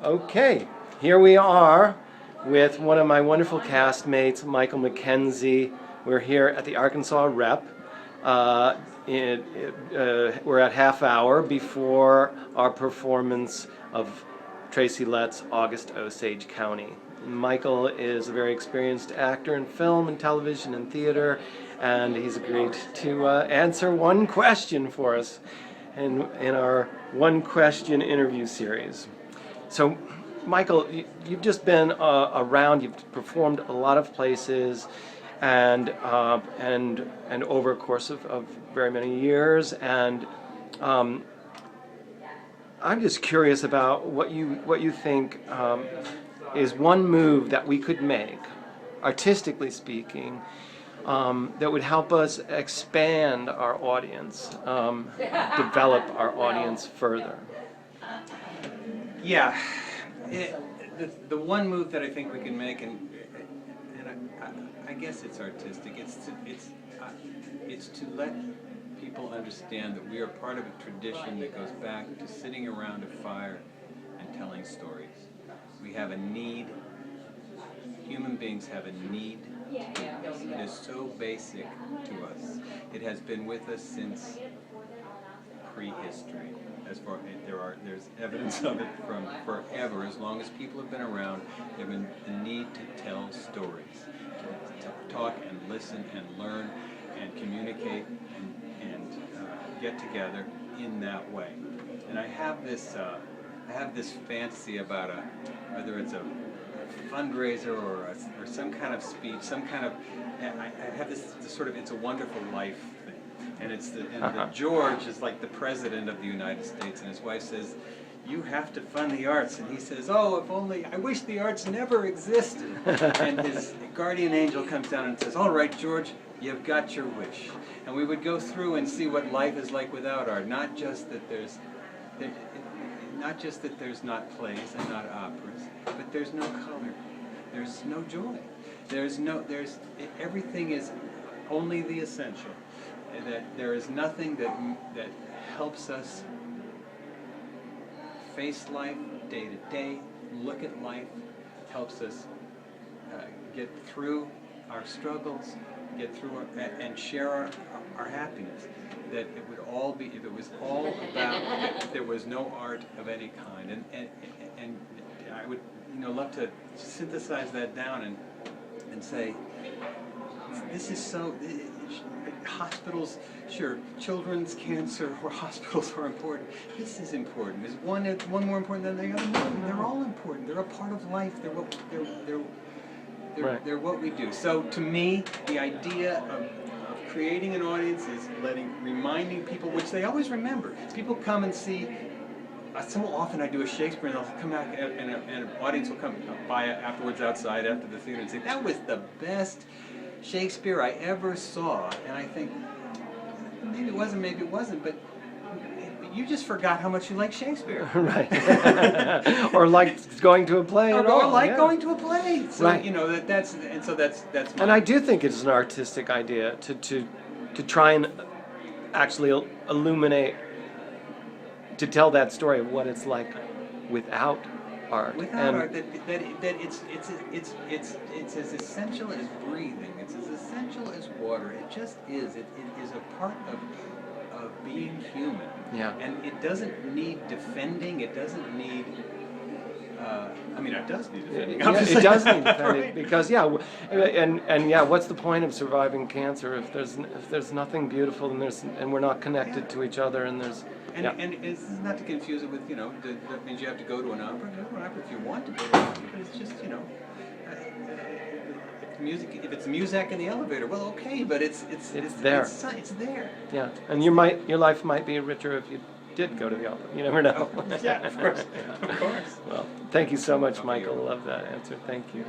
Okay, here we are with one of my wonderful castmates, Michael McKenzie. We're here at the Arkansas Rep. We're at half hour before our performance of Tracy Lett's August Osage County. Michael is a very experienced actor in film and television and theater, and he's agreed to answer one question for us in our one question interview series. So, Michael, you've just been around. You've performed a lot of places, and over a course of very many years. And I'm just curious about what you think is one move that we could make, artistically speaking, that would help us expand our audience, develop our audience further. Yeah, the one move that I think we can make, and I guess it's artistic. It's to let people understand that we are part of a tradition that goes back to sitting around a fire and telling stories. We have a need. Human beings have a need. It is so basic to us. It has been with us since prehistory. There's evidence of it from forever. As long as people have been around, there's been the need to tell stories, to talk and listen and learn and communicate and get together in that way. And I have this fantasy about whether it's a fundraiser or some kind of speech, I have this sort of It's a Wonderful Life thing. And the George is like the president of the United States, and his wife says, "You have to fund the arts," and he says, "Oh, if only, I wish the arts never existed." And his guardian angel comes down and says, "All right, George, you've got your wish." And we would go through and see what life is like without art, not just that there's not plays and not operas, but there's no color, there's no joy, everything is only the essential. That there is nothing that helps us face life day to day, look at life, helps us get through our struggles, get through and share our happiness. That it would all be, if it was all about, if there was no art of any kind, and I would love to synthesize that down and say, this is so. Hospitals, sure, children's cancer or hospitals are important. This is important. Is one more important than the other? No, they're all important. They're a part of life. They're what we do. So to me, the idea of creating an audience is reminding people, which they always remember. People come and see. So often I do a Shakespeare, and they'll come out, and an audience will come by afterwards outside after the theater and say, "That was the best Shakespeare I ever saw." And I think, maybe it wasn't, but you just forgot how much you like Shakespeare. Right. Or like going to a play. Going to a play. So, right. that's my... And I do think it's an artistic idea to try and actually illuminate, to tell that story of what it's like without art. Without art, that it's as essential as breathing. It's as essential as water. It just is. It is a part of being human. Yeah. And it doesn't need defending. It doesn't need. It does need defending. Yeah, it does need defending because what's the point of surviving cancer if there's nothing beautiful and we're not connected to each other and there's. And it's not to confuse it with, that means you have to go to an opera. Go to an opera if you want to go to an opera, but it's just, if it's music in the elevator, well, okay, but it's there. It's there. Yeah, and your life might be richer if you did go to the opera. You never know. Yeah, of course. Well, thank you so much, Michael. Love that answer. Thank you.